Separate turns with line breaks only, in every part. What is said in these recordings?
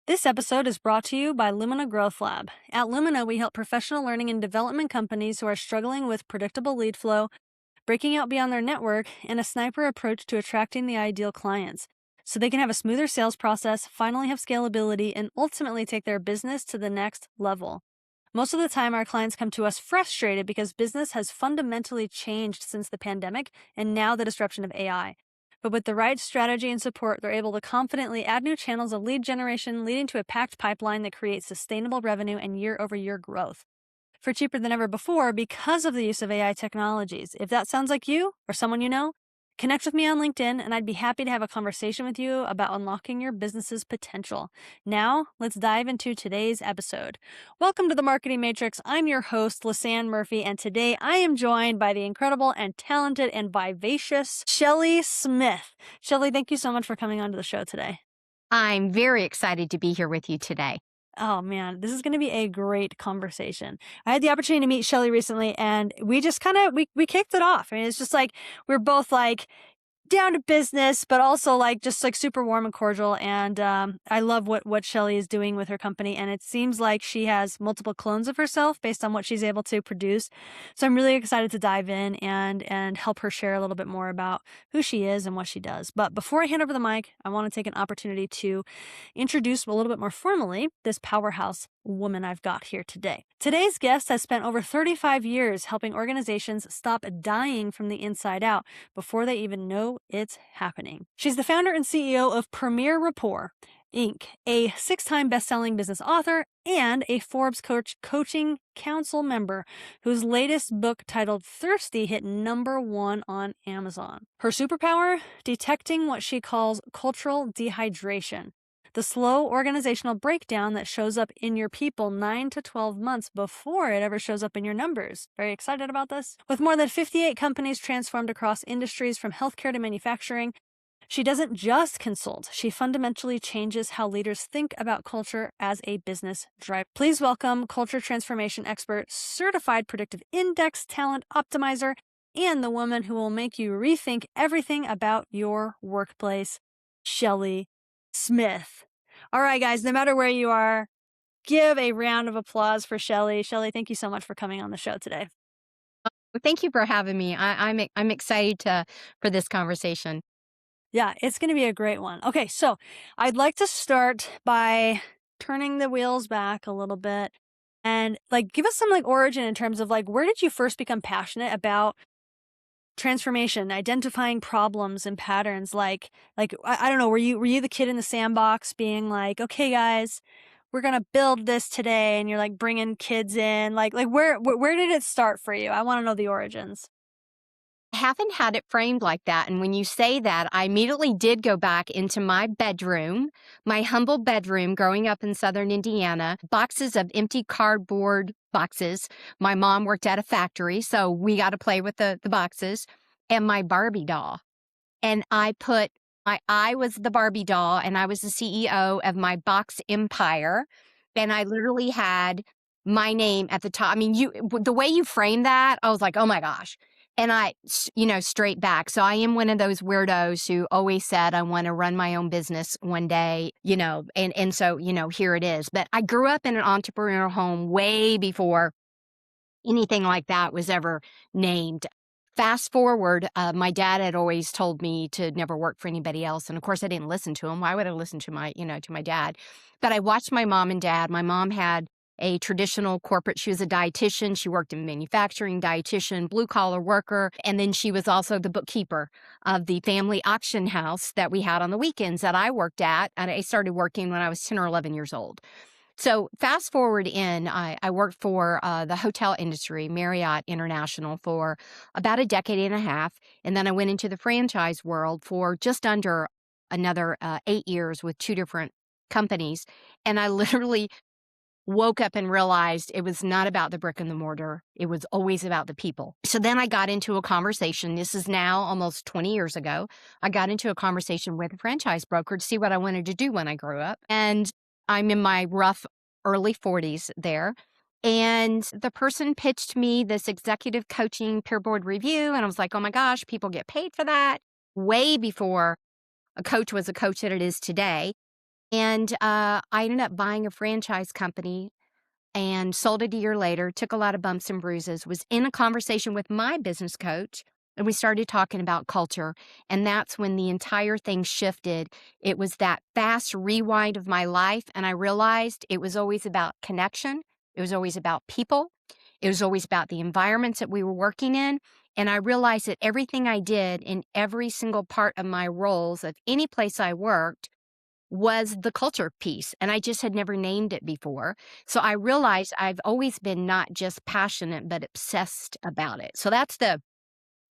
This episode is brought to you by Lumina Growth Lab. At Lumina, we help professional learning and development companies who are struggling with predictable lead flow, breaking out beyond their network, and a sniper approach to attracting the ideal clients, so they can have a smoother sales process, finally have scalability, and ultimately take their business to the next level. Most of the time, our clients come to us frustrated because business has fundamentally changed since the pandemic and now the disruption of AI. But with the right strategy and support, they're able to confidently add new channels of lead generation, leading to a packed pipeline that creates sustainable revenue and year-over-year growth for cheaper than ever before because of the use of AI technologies. If that sounds like you or someone you know, connect with me on LinkedIn and I'd be happy to have a conversation with you about unlocking your business's potential. Now, let's dive into today's episode. Welcome to the Marketing Matrix. I'm your host, Lisanne Murphy, and today I am joined by the incredible and talented and vivacious Shelly Smith. Shelly, thank you so much for coming onto the show today.
I'm very excited to be here with you today.
Oh man, this is going to be a great conversation. I had the opportunity to meet Shelley recently and we just kind of, we kicked it off. I mean, it's just like, we're both like down to business, but also like just like super warm and cordial. And I love what Shelley is doing with her company. And it seems like she has multiple clones of herself based on what she's able to produce. So I'm really excited to dive in and help her share a little bit more about who she is and what she does. But before I hand over the mic, I want to take an opportunity to introduce a little bit more formally this powerhouse woman I've got here today. Today's guest has spent over 35 years helping organizations stop dying from the inside out before they even know it's happening. She's the founder and CEO of Premier Rapport, Inc., a 6-time best-selling business author and a Forbes Coaching Council member whose latest book titled Thirsty hit #1 on Amazon. Her superpower? Detecting what she calls cultural dehydration, the slow organizational breakdown that shows up in your people 9 to 12 months before it ever shows up in your numbers. Very excited about this? With more than 58 companies transformed across industries from healthcare to manufacturing, she doesn't just consult, she fundamentally changes how leaders think about culture as a business driver. Please welcome culture transformation expert, certified predictive index talent optimizer, and the woman who will make you rethink everything about your workplace, Shelly Smith. All right, guys, no matter where you are, give a round of applause for Shelly. Shelly, thank you so much for coming on the show today.
Well, thank you for having me. I'm excited for this conversation.
Yeah, it's going to be a great one. Okay, so I'd like to start by turning the wheels back a little bit and like give us some like origin in terms of like where did you first become passionate about transformation, identifying problems and patterns? I don't know, were you the kid in the sandbox being like, okay guys, we're gonna build this today, and you're like bringing kids in, where did it start for you? I want to know the origins.
I haven't had it framed like that. And when you say that, I immediately did go back into my bedroom, my humble bedroom growing up in Southern Indiana, boxes of empty cardboard boxes. My mom worked at a factory, so we got to play with the boxes, and my Barbie doll. And I was the Barbie doll and I was the CEO of my box empire. And I literally had my name at the top. I mean, the way you framed that, I was like, oh my gosh. And straight back. So I am one of those weirdos who always said, I want to run my own business one day, and so, here it is. But I grew up in an entrepreneurial home way before anything like that was ever named. Fast forward, my dad had always told me to never work for anybody else. And of course, I didn't listen to him. Why would I listen to my dad? But I watched my mom and dad. My mom had a traditional corporate, she was a dietitian. She worked in manufacturing, dietitian, blue collar worker. And then she was also the bookkeeper of the family auction house that we had on the weekends that I worked at. And I started working when I was 10 or 11 years old. So fast forward I worked for the hotel industry, Marriott International, for about a decade and a half. And then I went into the franchise world for just under another 8 years with 2 different companies. And I literally woke up and realized it was not about the brick and the mortar. It was always about the people. So then I got into a conversation. This is now almost 20 years ago. I got into a conversation with a franchise broker to see what I wanted to do when I grew up. And I'm in my rough early 40s there. And the person pitched me this executive coaching peer board review. And I was like, oh my gosh, people get paid for that. Way before a coach was a coach that it is today. And I ended up buying a franchise company and sold it a year later, took a lot of bumps and bruises, was in a conversation with my business coach, and we started talking about culture. And that's when the entire thing shifted. It was that fast rewind of my life. And I realized it was always about connection, it was always about people, it was always about the environments that we were working in. And I realized that everything I did in every single part of my roles of any place I worked was the culture piece, and I just had never named it before. So I realized I've always been not just passionate, but obsessed about it. So that's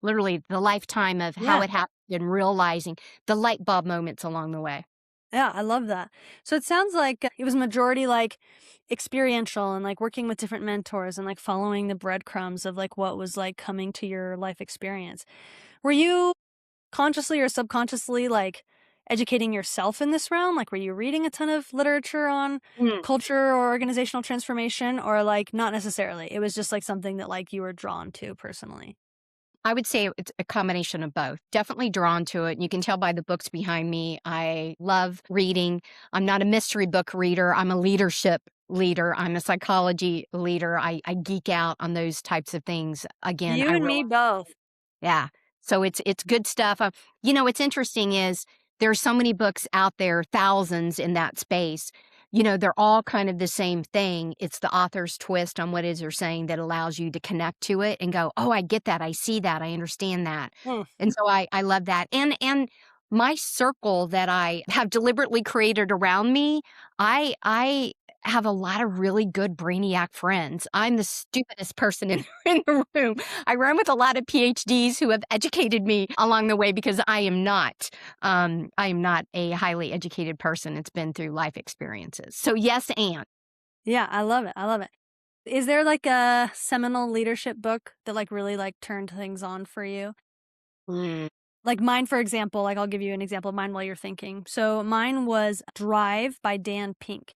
literally the lifetime of how
Yeah.
it happened and realizing the light bulb moments along the way.
Yeah, I love that. So it sounds like it was majority like experiential and like working with different mentors and like following the breadcrumbs of like what was like coming to your life experience. Were you consciously or subconsciously like educating yourself in this realm? Like, were you reading a ton of literature on
Mm.
culture or organizational transformation, or like not necessarily? It was just like something that like you were drawn to personally.
I would say it's a combination of both. Definitely drawn to it. You can tell by the books behind me. I love reading. I'm not a mystery book reader. I'm a leadership leader. I'm a psychology leader. I geek out on those types of things. Again,
You
I
and
realize.
me both.
Yeah. So it's good stuff. What's interesting is there are so many books out there, thousands in that space. They're all kind of the same thing. It's the author's twist on what it is they're saying that allows you to connect to it and go, "Oh, I get that. I see that. I understand that."
Hmm.
And so I love that. And my circle that I have deliberately created around me, I have a lot of really good brainiac friends. I'm the stupidest person in in the room. I run with a lot of PhDs who have educated me along the way because I am not a highly educated person. It's been through life experiences. So yes, and
Yeah, I love it. I love it. Is there like a seminal leadership book that like really like turned things on for you?
mm,
Like mine, for example, like I'll give you an example of mine while you're thinking. So mine was Drive by Dan Pink.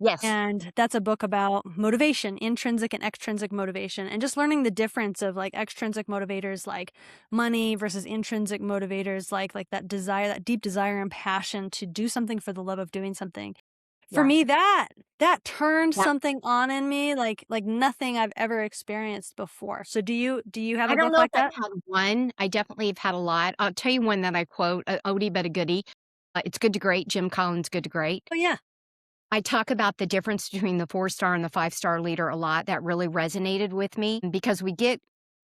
yes,
And that's a book about motivation, intrinsic and extrinsic motivation, and just learning the difference of like extrinsic motivators like money versus intrinsic motivators like that desire, that deep desire and passion to do something for the love of doing something. For
yeah.
me, that turned something on in me like nothing I've ever experienced before. So do you have
I
a
don't
book
know if
like
I've
that?
had one. I definitely have had a lot. I'll tell you one that I quote, oldie but a goodie. It's Good to Great, Jim Collins' Good to Great.
Oh yeah.
I talk about the difference between the 4-star and the 5-star leader a lot. That really resonated with me because we get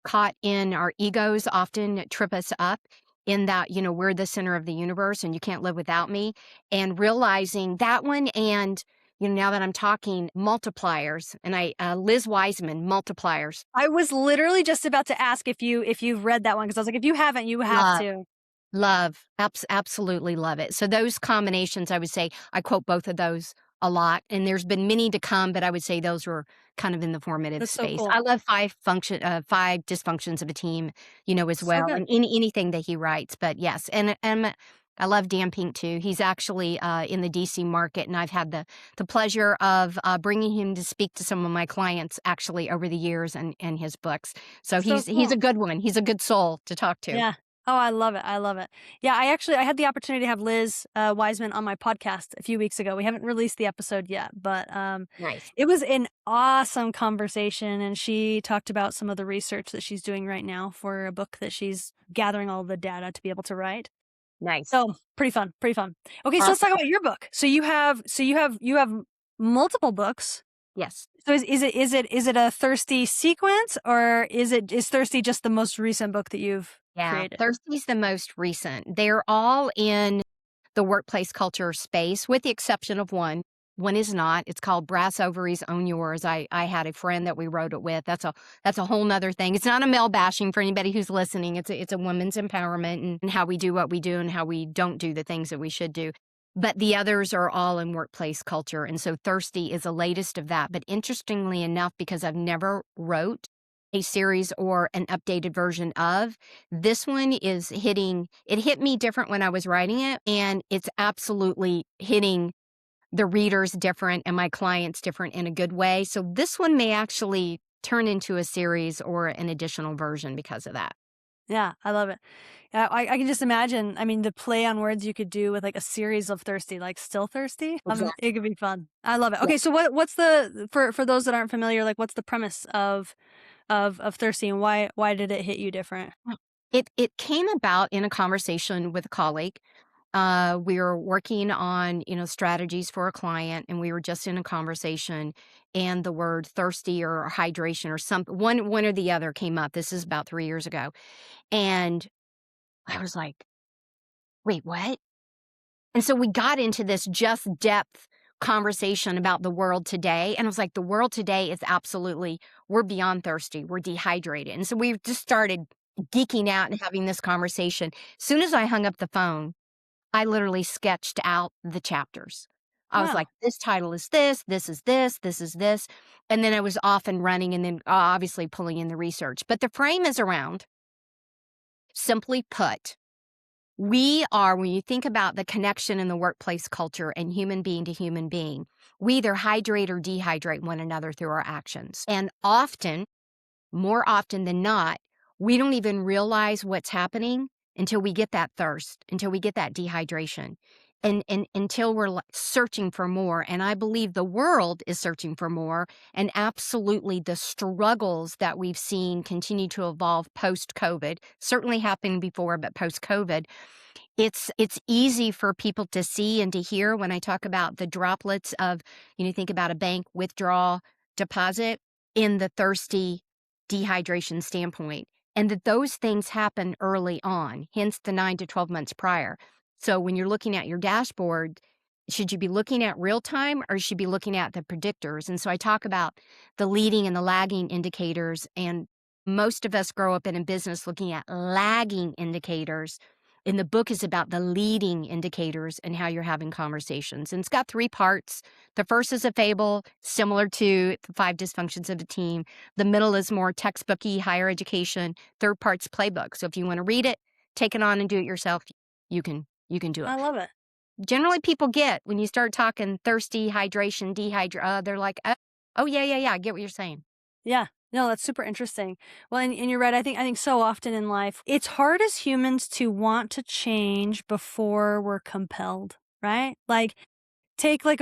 caught in our egos often trip us up in that, we're the center of the universe and you can't live without me. And realizing that one and now that I'm talking multipliers and Liz Wiseman, Multipliers.
I was literally just about to ask if you've read that one because I was like, if you haven't, you have
Love.
to.
Love, absolutely love it. So those combinations, I would say I quote both of those a lot, and there's been many to come, but I would say those were kind of in the formative
That's so
space.
cool.
I love 5 dysfunctions of a team, as
So
well,
good.
and anything that he writes. But yes, and I love Dan Pink too. He's actually in the DC market, and I've had the pleasure of bringing him to speak to some of my clients actually over the years and his books. So
So
he's
cool.
a good one. He's a good soul to talk to.
Yeah. Oh, I love it. I love it. Yeah, I had the opportunity to have Liz Wiseman on my podcast a few weeks ago. We haven't released the episode yet, but
Nice.
it was an awesome conversation, and she talked about some of the research that she's doing right now for a book that she's gathering all the data to be able to write.
Nice.
So pretty fun, pretty fun. Okay, so let's talk
Awesome.
about your book. So you have multiple books.
Yes.
So is it a Thirsty sequence, or is Thirsty just the most recent book that you've
Yeah.
created?
Thirsty's the most recent. They're all in the workplace culture space, with the exception of one. One is not. It's called Brass Ovaries Own Yours. I had a friend that we wrote it with. That's a whole nother thing. It's not a male bashing for anybody who's listening. It's a women's empowerment and how we do what we do and how we don't do the things that we should do. But the others are all in workplace culture. And so Thirsty is the latest of that. But interestingly enough, because I've never wrote a series or an updated version of, this one is it hit me different when I was writing it, and it's absolutely hitting the readers different and my clients different in a good way. So this one may actually turn into a series or an additional version because of that.
Yeah, I love it. Yeah, I can just imagine, I mean, the play on words you could do with, like, a series of thirsty, like, still thirsty?
Exactly.
It could be fun. I love it.
Yeah.
Okay, so what's the for those that aren't familiar, like, what's the premise of thirsty, and why did it hit you different?
It came about in a conversation with a colleague. We were working on, strategies for a client, and we were just in a conversation, and the word thirsty or hydration or one or the other came up. This is about 3 years ago. And I was like, wait, what? And so we got into this just depth conversation about the world today. And I was like, the world today is absolutely, we're beyond thirsty, we're dehydrated. And so we just started geeking out and having this conversation. Soon as I hung up the phone, I literally sketched out the chapters. I was
Wow.
like, this title is this is this, this is this. And then I was off and running and then obviously pulling in the research. But the frame is around, simply put, we are, when you think about the connection in the workplace culture and human being to human being, we either hydrate or dehydrate one another through our actions. And often, more often than not, we don't even realize what's happening until we get that thirst, until we get that dehydration, and until we're searching for more. And I believe the world is searching for more. And absolutely, the struggles that we've seen continue to evolve post COVID, certainly happened before, but post COVID, it's easy for people to see and to hear when I talk about the droplets of, think about a bank withdrawal deposit in the thirsty dehydration standpoint, and that those things happen early on, hence the 9 to 12 months prior. So when you're looking at your dashboard, should you be looking at real time or should you be looking at the predictors? And so I talk about the leading and the lagging indicators, and most of us grow up in a business looking at lagging indicators, and the book is about the leading indicators and how you're having conversations. And it's got 3 parts. The first is a fable, similar to the 5 dysfunctions of a team. The middle is more textbooky, higher education. Third part's playbook. So if you want to read it, take it on and do it yourself, you can do it.
I love it.
Generally, people get when you start talking thirsty, hydration, they're like, oh yeah, yeah, yeah, I get what you're saying.
Yeah. No, that's super interesting. Well, and you're right. I think so often in life, it's hard as humans to want to change before we're compelled, right? Like take like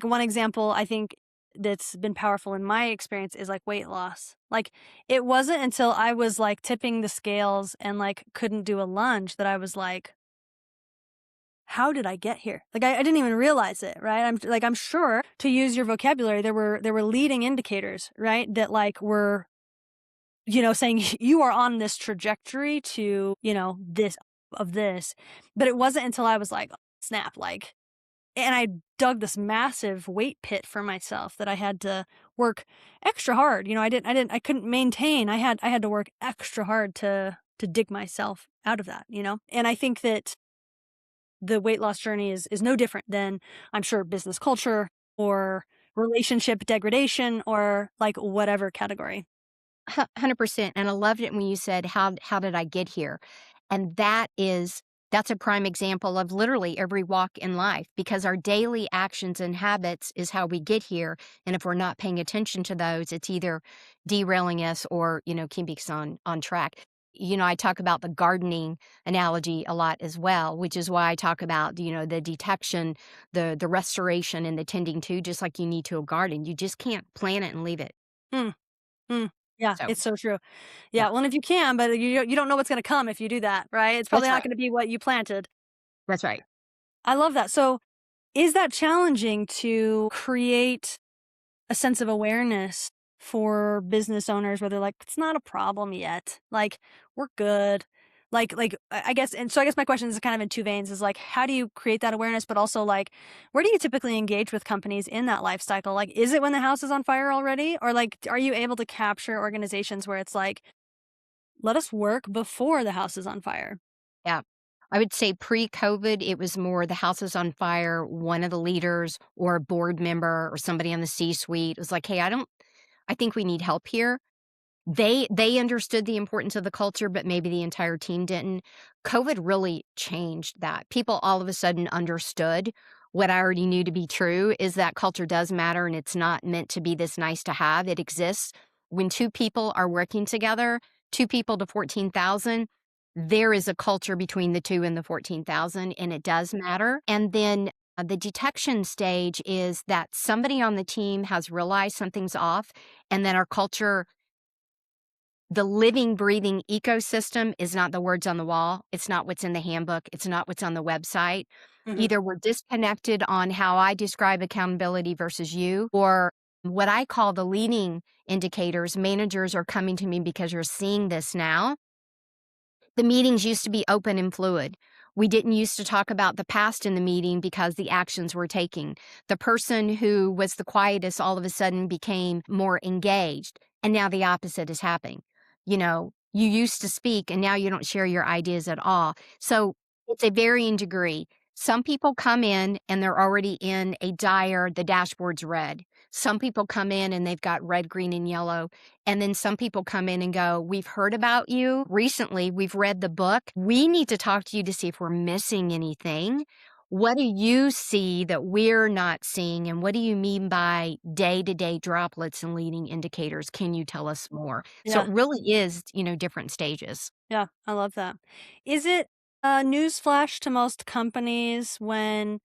one example I think that's been powerful in my experience is like weight loss. Like it wasn't until I was like tipping the scales and like couldn't do a lunge that I was like, how did I get here? Like I didn't even realize it, right? I'm sure, to use your vocabulary, there were leading indicators, right? That like were, saying you are on this trajectory to, this. But it wasn't until I was like, snap, like, and I dug this massive weight pit for myself that I had to work extra hard. I couldn't maintain. I had to work extra hard to dig myself out of that, And I think that the weight loss journey is no different than, I'm sure, business culture or relationship degradation or like whatever category.
100%. And I loved it when you said, how did I get here? And that's a prime example of literally every walk in life, because our daily actions and habits is how we get here. And if we're not paying attention to those, it's either derailing us or, keeping us on track. I talk about the gardening analogy a lot as well, which is why I talk about, the detection, the restoration and the tending to, just like you need to a garden. You just can't plant it and leave it.
Mm, mm. Yeah,
So
it's so true.
yeah,
Yeah, well, and if you can, but you don't know what's gonna come if you do that, right? It's probably
that's
not
right.
gonna be what you planted.
That's right.
I love that. So, is that challenging to create a sense of awareness for business owners where they're like, "It's not a problem yet. Like, we're good." Like, I guess, and so I guess my question is kind of in 2 veins, is like, how do you create that awareness? But also, like, where do you typically engage with companies in that life cycle? Like, is it when the house is on fire already? Or, like, are you able to capture organizations where it's like, "Let us work before the house is on fire"?
Yeah. I would say pre-COVID, it was more the house is on fire, one of the leaders or a board member or somebody on the C-suite was like, "Hey, I think we need help here." They understood the importance of the culture, but maybe the entire team didn't. COVID really changed that. People all of a sudden understood what I already knew to be true, is that culture does matter and it's not meant to be this nice to have. It exists. When 2 people are working together, 2 people to 14,000, there is a culture between the 2 and the 14,000, and it does matter. And then the detection stage is that somebody on the team has realized something's off, and then our culture, the living, breathing ecosystem is not the words on the wall. It's not what's in the handbook. It's not what's on the website.
Mhm.
Either we're disconnected on how I describe accountability versus you, or what I call the leading indicators. Managers are coming to me because you're seeing this now. The meetings used to be open and fluid. We didn't used to talk about the past in the meeting because the actions we're taking. The person who was the quietest all of a sudden became more engaged. And now the opposite is happening. You used to speak and now you don't share your ideas at all. So it's a varying degree. Some people come in and they're already in a dire, the dashboard's red. Some people come in and they've got red, green, and yellow. And then some people come in and go, we've heard about you recently. We've read the book. We need to talk to you to see if we're missing anything. What do you see that we're not seeing? And what do you mean by day-to-day droplets and leading indicators? Can you tell us more? So
Yeah.
it really is, different stages.
Yeah. I love that. Is it a newsflash to most companies when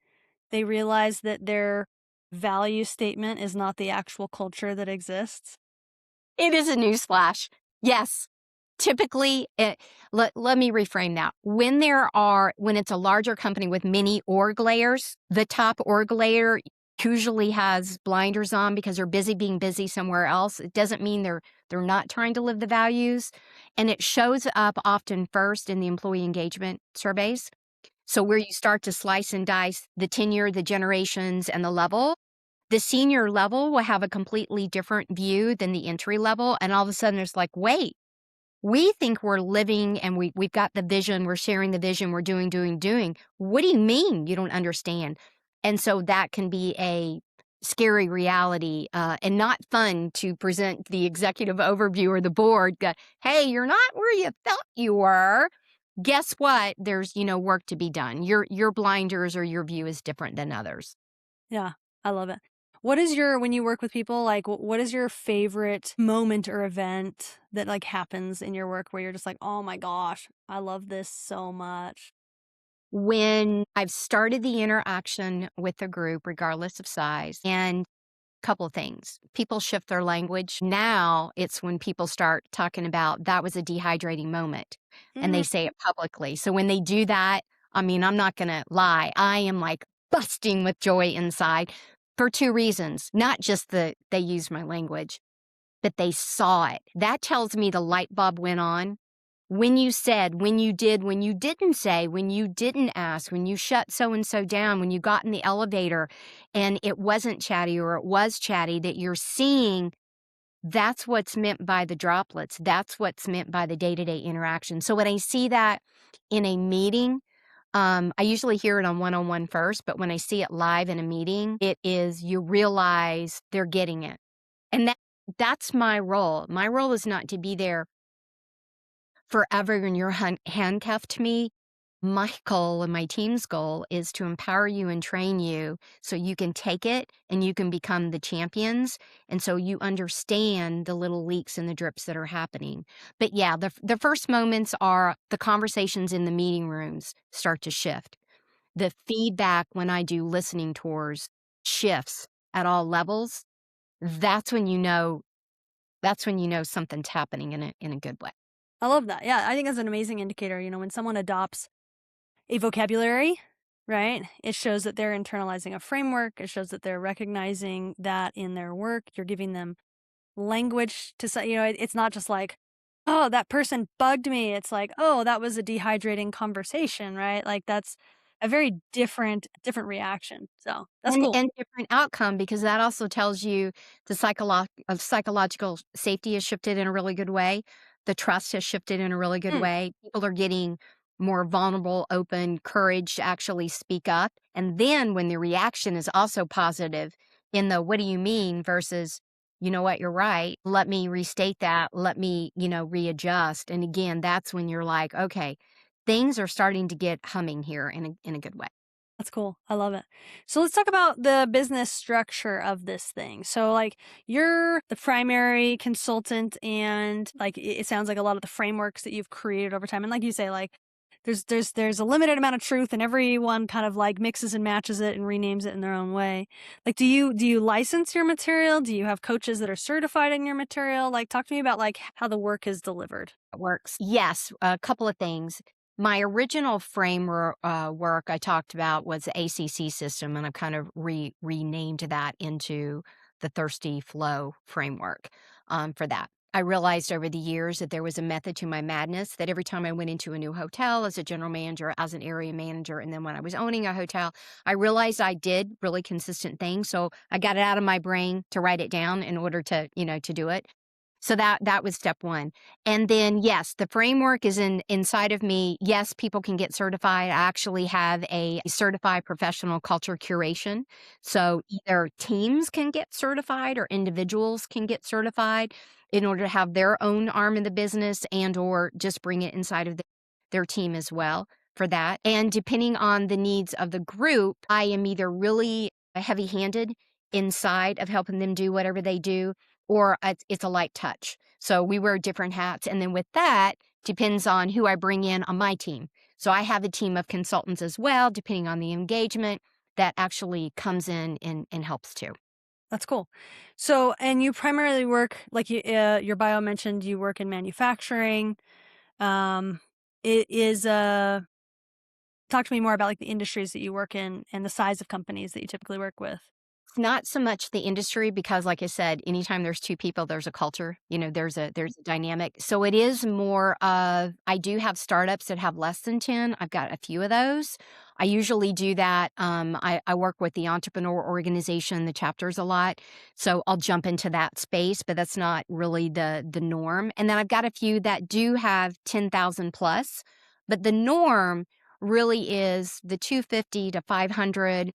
they realize that their value statement is not the actual culture that exists?
It is a newsflash. Yes. Typically, let me reframe that. When it's a larger company with many org layers, the top org layer usually has blinders on because they're busy being busy somewhere else. It doesn't mean they're not trying to live the values, and it shows up often first in the employee engagement surveys. So where you start to slice and dice the tenure, the generations, and the level, the senior level will have a completely different view than the entry level, and all of a sudden it's like, wait. We think we're living and we've got the vision, we're sharing the vision, we're doing, doing, doing. What do you mean you don't understand? And so that can be a scary reality and not fun to present the executive overview or the board. Hey, you're not where you thought you were. Guess what? There's, work to be done. Your blinders or your view is different than others.
Yeah, I love it. What is when you work with people, like, what is your favorite moment or event that like happens in your work where you're just like, oh my gosh, I love this so much?
When I've started the interaction with the group, regardless of size, and couple things. People shift their language. Now it's when people start talking about that was a dehydrating moment and they
Mm,
say it publicly. So when they do that, I mean, I'm not going to lie. I am like busting with joy inside for two reasons. Not just that they used my language, but they saw it. That tells me the light bulb went on. When you said, when you did, when you didn't say, when you didn't ask, when you shut so and so down, when you got in the elevator and it wasn't chatty or it was chatty, that you're seeing, that's what's meant by the droplets. That's what's meant by the day to day interaction. So when I see that in a meeting, I usually hear it on one first, but when I see it live in a meeting, it is you realize they're getting it. And that's my role. My role is not to be there forever and you're handcuffed to me. My goal and my team's goal is to empower you and train you so you can take it and you can become the champions. And so you understand the little leaks and the drips that are happening. But yeah, the first moments are the conversations in the meeting rooms start to shift. The feedback when I do listening tours shifts at all levels. That's when you know something's happening in a good way.
I love that. Yeah, I think that's an amazing indicator. When someone adopts a vocabulary, right? It shows that they're internalizing a framework. It shows that they're recognizing that in their work. You're giving them language to say, it's not just like, oh, that person bugged me. It's like, oh, that was a dehydrating conversation, right? Like that's a very different reaction. So that's
And
cool.
and different outcome because that also tells you the psychological safety has shifted in a really good way. The trust has shifted in a really good
Mm,
way. People are getting more vulnerable, open, courage to actually speak up. And then when the reaction is also positive in the what do you mean versus, you know what, you're right. Let me restate that. Let me, readjust. And again, that's when you're like, okay, things are starting to get humming here in a good way.
That's cool. I love it. So let's talk about the business structure of this thing. So like you're the primary consultant and like it sounds like a lot of the frameworks that you've created over time. And like you say, like there's a limited amount of truth and everyone kind of like mixes and matches it and renames it in their own way. Like do you license your material? Do you have coaches that are certified in your material? Like talk to me about like how the work is delivered.
Works. Yes, a couple of things. My original work I talked about was the ACC system, and I've kind of renamed that into the Thirsty Flow framework for that. I realized over the years that there was a method to my madness, that every time I went into a new hotel as a general manager, as an area manager, and then when I was owning a hotel, I realized I did really consistent things. So I got it out of my brain to write it down in order to, to do it. So that was step 1. And then, yes, the framework is inside of me. Yes, people can get certified. I actually have a certified professional culture curation. So either teams can get certified or individuals can get certified in order to have their own arm in the business and or just bring it inside of their team as well for that. And depending on the needs of the group, I am either really heavy-handed inside of helping them do whatever they do, or it's a light touch. So we wear different hats. And then with that, depends on who I bring in on my team. So I have a team of consultants as well, depending on the engagement that actually comes in and helps too.
That's cool. So, and you primarily work like your bio mentioned you work in manufacturing. It is talk to me more about like the industries that you work in and the size of companies that you typically work with.
Not so much the industry because like I said, anytime there's 2 people, there's a culture, there's a dynamic. So it is more of I do have startups that have less than 10. I've got a few of those. I usually do that. I work with the entrepreneur organization, the chapters a lot. So I'll jump into that space, but that's not really the norm. And then I've got a few that do have 10,000 plus, but the norm really is the 250 to 500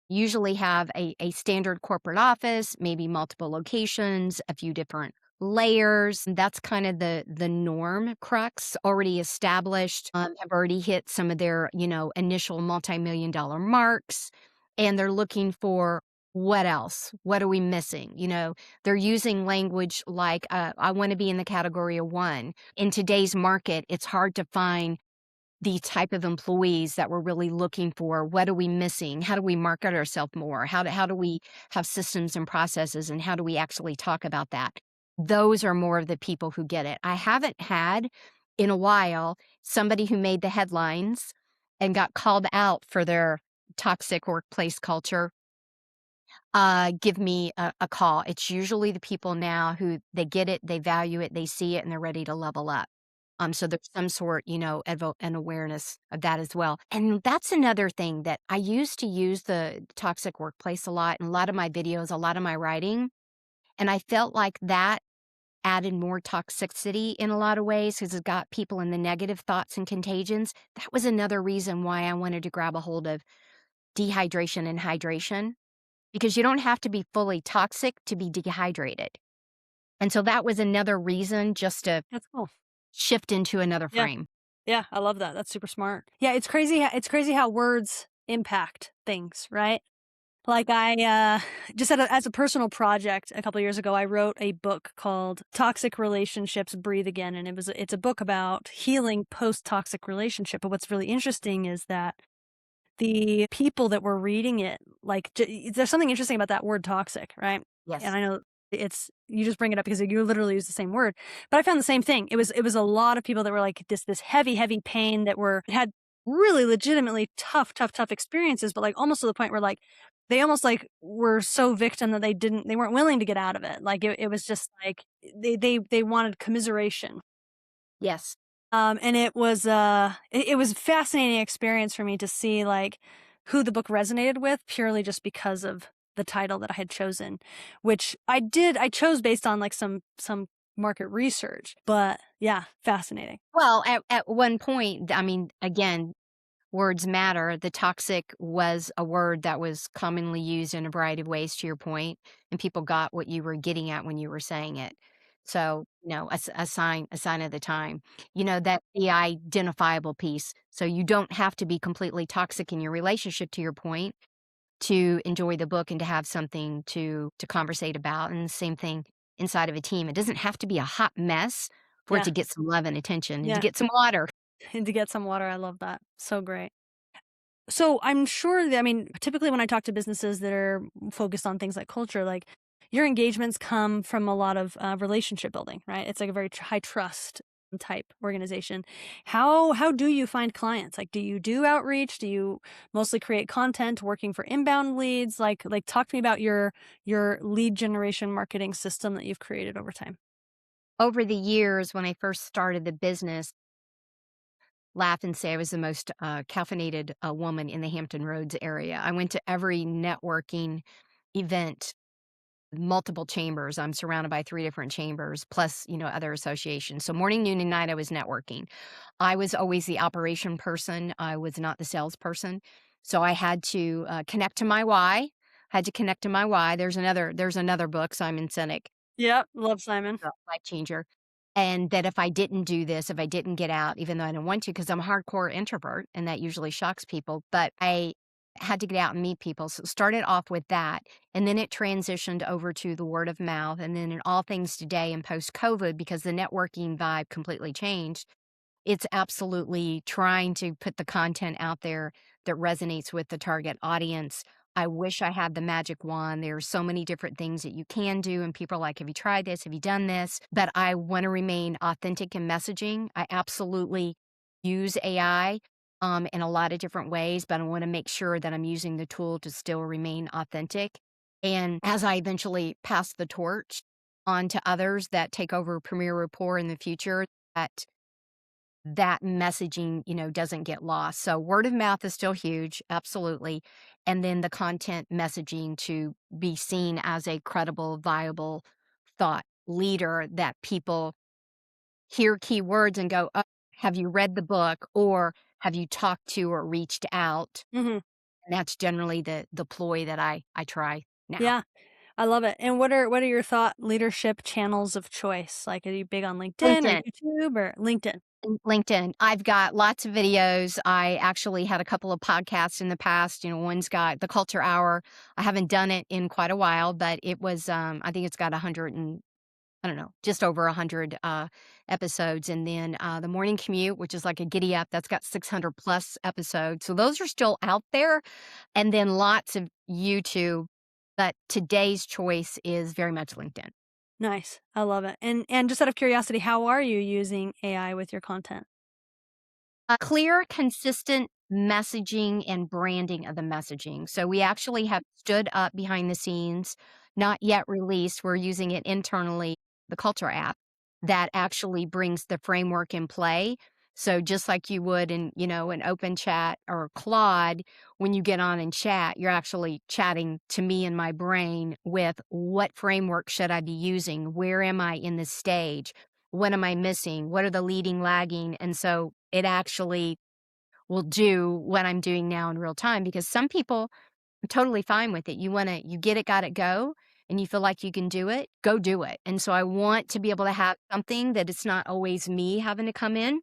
usually have a standard corporate office, maybe multiple locations, a few different layers. That's kind of the norm crux already established, have already hit some of their, initial multi-million dollar marks. And they're looking for what else? What are we missing? They're using language like, I want to be in the category of 1. In today's market, it's hard to find the type of employees that we're really looking for. What are we missing? How do we market ourselves more? How do we have systems and processes, and how do we actually talk about that? Those are more of the people who get it. I haven't had in a while somebody who made the headlines and got called out for their toxic workplace culture give me a call. It's usually the people now who they get it, they value it, they see it, and they're ready to level up. So there's some sort, an awareness of that as well. And that's another thing that I used to use the toxic workplace a lot in a lot of my videos, a lot of my writing. And I felt like that added more toxicity in a lot of ways because it got people in the negative thoughts and contagions. That was another reason why I wanted to grab a hold of dehydration and hydration because you don't have to be fully toxic to be dehydrated. And so that was another reason just to
That's cool.
shift into another
Yeah.
frame.
Yeah, I love that. That's super smart. Yeah, it's crazy. It's crazy how words impact things, right? Like I just as a personal project a couple years ago, I wrote a book called "Toxic Relationships Breathe Again," and it's a book about healing post toxic relationship. But what's really interesting is that the people that were reading it, like there's something interesting about that word "toxic," right? And
Yes.
I know it's you just bring it up because you literally use the same word, but I found the same thing. It was a lot of people that were like this heavy pain that had really legitimately tough experiences, but like almost to the point where like they almost like were so victim that they weren't willing to get out of it. Like it was just like they wanted commiseration.
Yes.
And it was a fascinating experience for me to see like who the book resonated with purely just because of the title that I had chosen, which I chose based on like some market research, but yeah, fascinating.
Well, at one point, I mean, again, words matter. The toxic was a word that was commonly used in a variety of ways, to your point, and people got what you were getting at when you were saying it. So, a sign of the time. That the identifiable piece. So you don't have to be completely toxic in your relationship, to your point, to enjoy the book and to have something to conversate about. And the same thing inside of a team. It doesn't have to be a hot mess for it
Yeah.
to get some love and attention and to
Yeah.
get some water.
And to get some water. I love that. So great. So I'm sure that, I mean, typically when I talk to businesses that are focused on things like culture, like your engagements come from a lot of relationship building, right? It's like a very high trust type organization. How do you find clients? Like, do you do outreach? Do you mostly create content working for inbound leads? Like talk to me about your lead generation marketing system that you've created over time.
Over the years, when I first started the business, laugh and say I was the most caffeinated woman in the Hampton Roads area. I went to every networking event, multiple chambers. I'm surrounded by 3 different chambers, plus, other associations. So morning, noon, and night, I was networking. I was always the operation person. I was not the salesperson. So I had to connect to my why. Had to connect to my why. There's another book, Simon Sinek,
Yep, love Simon.
life changer. And that if I didn't do this, if I didn't get out, even though I didn't want to, because I'm a hardcore introvert and that usually shocks people, but I had to get out and meet people. So it started off with that. And then it transitioned over to the word of mouth. And then in all things today and post COVID, because the networking vibe completely changed, it's absolutely trying to put the content out there that resonates with the target audience. I wish I had the magic wand. There are so many different things that you can do, and people are like, "Have you tried this? Have you done this?" But I want to remain authentic in messaging. I absolutely use AI in a lot of different ways, but I want to make sure that I'm using the tool to still remain authentic. And as I eventually pass the torch on to others that take over Premier Rapport in the future, that messaging, doesn't get lost. So word of mouth is still huge, absolutely. And then the content messaging to be seen as a credible, viable thought leader that people hear keywords and go, "Oh, have you read the book?" or "Have you talked to or reached out?"
Hmm.
And that's generally the ploy that I try now.
Yeah. I love it. And what are your thought leadership channels of choice? Like, are you big on LinkedIn or
LinkedIn.
YouTube or LinkedIn?
LinkedIn. I've got lots of videos. I actually had a couple of podcasts in the past. One's got the Culture Hour. I haven't done it in quite a while, but it was, I think it's got 100 and I don't know, just over 100 episodes. And then the Morning Commute, which is like a giddy up, that's got 600 plus episodes. So those are still out there. And then lots of YouTube. But today's choice is very much LinkedIn.
Nice. I love it. And just out of curiosity, how are you using AI with your content?
Clear, consistent messaging and branding of the messaging. So we actually have stood up behind the scenes, not yet released. We're using it internally, the Culture app that actually brings the framework in play. So just like you would in, an open chat or Claude, when you get on and chat, you're actually chatting to me in my brain with what framework should I be using? Where am I in this stage? What am I missing? What are the leading, lagging? And so it actually will do what I'm doing now in real time because some people are totally fine with it. You get it, got it, go, and you feel like you can do it, go do it. And so I want to be able to have something that it's not always me having to come in,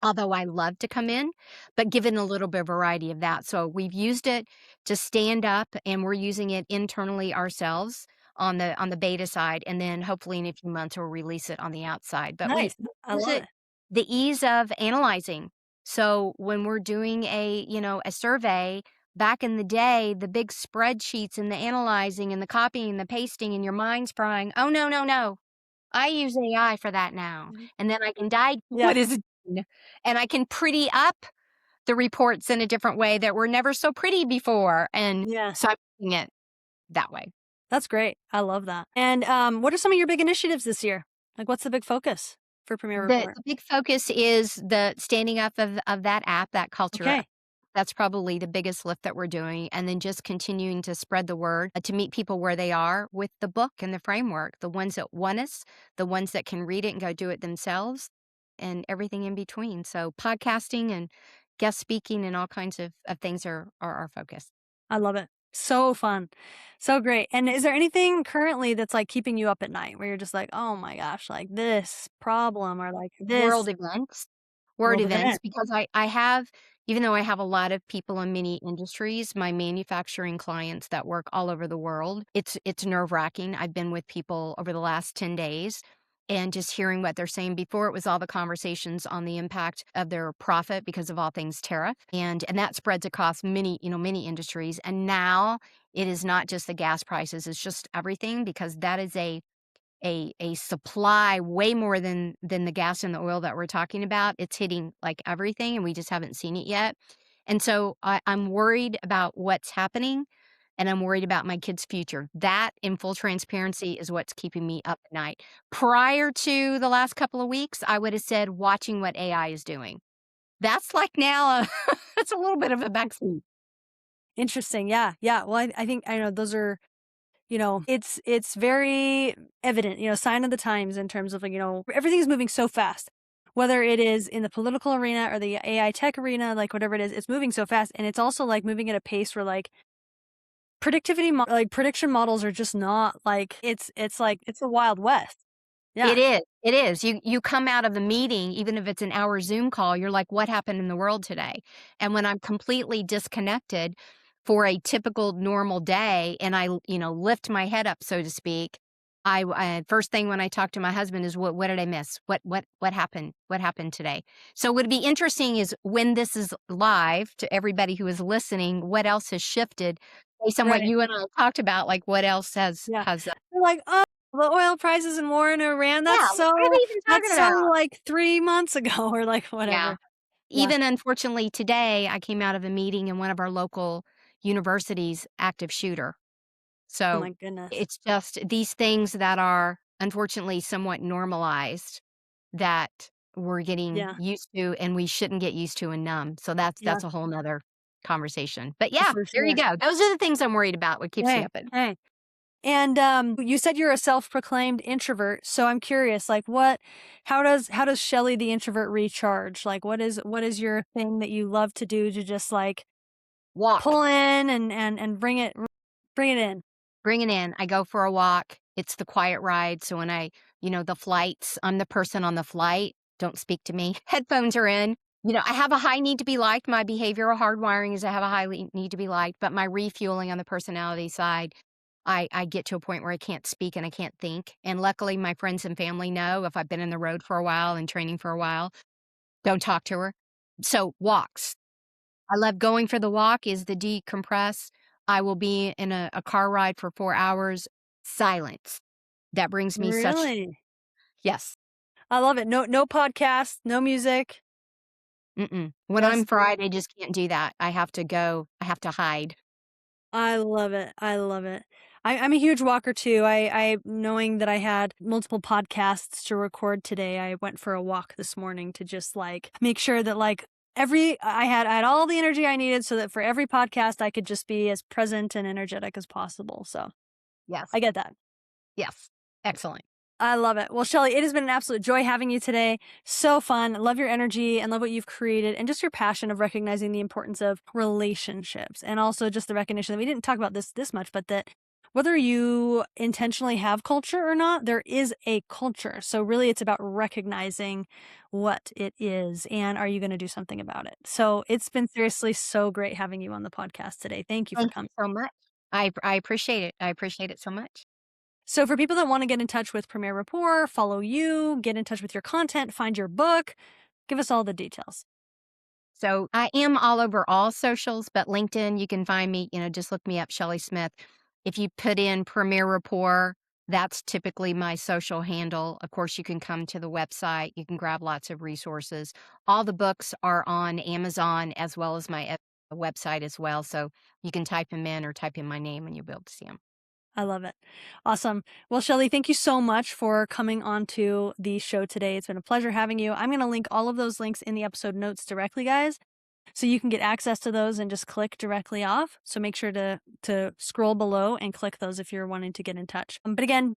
although I love to come in, but given a little bit of variety of that. So we've used it to stand up and we're using it internally ourselves on the beta side. And then hopefully in a few months we'll release it on the outside. But we
Nice. I
use
love
it
it.
the ease of analyzing. So when we're doing a survey, back in the day, the big spreadsheets and the analyzing and the copying and the pasting and your mind's frying. Oh no, no, no. I use AI for that now,
Mhm.
and then I can diagnose
Yeah.
what is done, and I can pretty up the reports in a different way that were never so pretty before, and
Yeah.
so I'm doing it that way.
That's great. I love that. And what are some of your big initiatives this year? Like, what's the big focus for Premier
The
Report?
the big focus is the standing up of that app, that culture.
Okay.
That's probably the biggest lift that we're doing, and then just continuing to spread the word, to meet people where they are with the book and the framework, the ones that want us, the ones that can read it and go do it themselves, and everything in between. So podcasting and guest speaking and all kinds of things are our focus.
I love it. So fun. So great. And is there anything currently that's like keeping you up at night where you're just like, oh my gosh, like this problem or like
World
this
events. World
world
events,
event?
because I have, even though I have a lot of people in many industries, my manufacturing clients that work all over the world, it's nerve-wracking. I've been with people over the last 10 days and just hearing what they're saying. Before, it was all the conversations on the impact of their profit because of all things tariff, and that spreads across many, many industries. And now it is not just the gas prices, it's just everything, because that is a supply way more than the gas and the oil that we're talking about. It's hitting like everything, and we just haven't seen it yet. And so I'm worried about what's happening, and I'm worried about my kids' future. That, in full transparency, is what's keeping me up at night. Prior to the last couple of weeks, I would have said watching what AI is doing. That's like now, it's a little bit of a backseat.
Interesting. Yeah. Yeah. Well, I think I know those are, it's very evident, sign of the times in terms of like, everything's moving so fast. Whether it is in the political arena or the AI tech arena, like whatever it is, it's moving so fast. And it's also like moving at a pace where like like prediction models are just not like it's like it's a wild west.
It
Yeah.
is, it is. You come out of the meeting, even if it's an hour Zoom call, you're like, "What happened in the world today?" And when I'm completely disconnected for a typical normal day and lift my head up, so to speak, I first thing when I talk to my husband is, "What did I miss? What happened? What happened today?" So what'd be interesting is when this is live to everybody who is listening, what else has shifted based on what
Right.
you and I talked about, like what else
Yeah.
has
They're like, "Oh, the oil prices in war in Iran,
yeah, like, what are we even
that's
talking
so
about?
like 3 months ago," or like
Yeah.
whatever. Yeah.
Even unfortunately today, I came out of a meeting in one of our local universities, active shooter.
Oh
So
my goodness.
it's just these things that are unfortunately somewhat normalized that we're getting
Yeah.
used to and we shouldn't get used to and numb. So
Yeah.
that's a whole nother conversation. But yeah,
For
there you
sure.
go. Those are the things I'm worried about. What keeps me
Hey,
up at night.
hey. And you said you're a self-proclaimed introvert, so I'm curious, like how does Shelley the introvert recharge? Like what is your thing that you love to do to just like
Walk.
pull in and bring it in?
Bring it in. I go for a walk. It's the quiet ride. So when the flights, I'm the person on the flight. Don't speak to me. Headphones are in. I have a high need to be liked. My behavioral hardwiring is I have a high need to be liked, but my refueling on the personality side, I get to a point where I can't speak and I can't think. And luckily, my friends and family know if I've been in the road for a while and training for a while, don't talk to her. So walks. I love going for the walk is the decompress. I will be in a car ride for 4 hours, silence. That brings me such
Really?
yes.
I love it. No podcast, no music,
Mm-mm. When I'm
just
fried, I just can't do that. I have to go. I have to hide.
I love it. I love it. I'm a huge walker too. I knowing that I had multiple podcasts to record today, I went for a walk this morning to just like make sure that like I had all the energy I needed so that for every podcast I could just be as present and energetic as possible. So
Yes.
I get that.
Yes. Excellent.
I love it. Well, Shelley, it has been an absolute joy having you today. So fun. Love your energy and love what you've created and just your passion of recognizing the importance of relationships and also just the recognition that we didn't talk about this much, but that whether you intentionally have culture or not, there is a culture. So really it's about recognizing what it is and are you going to do something about it? So it's been seriously so great having you on the podcast today. Thank you for
Thank you
coming.
so much. I appreciate it. I appreciate it so much.
So for people that want to get in touch with Premier Rapport, follow you, get in touch with your content, find your book, give us all the details.
So I am all over all socials, but LinkedIn, you can find me, just look me up, Shelly Smith. If you put in Premier Rapport, that's typically my social handle. Of course, you can come to the website. You can grab lots of resources. All the books are on Amazon as well as my website as well. So you can type them in or type in my name and you'll be able to see them.
I love it. Awesome. Well, Shelley, thank you so much for coming on to the show today. It's been a pleasure having you. I'm going to link all of those links in the episode notes directly, guys. So you can get access to those and just click directly off. So make sure to scroll below and click those if you're wanting to get in touch. But again,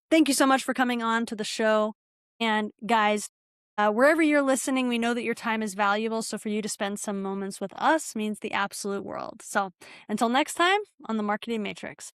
thank you so much for coming on to the show. And guys, Wherever you're listening, we know that your time is valuable. So for you to spend some moments with us means the absolute world. So until next time on the Marketing Matrix.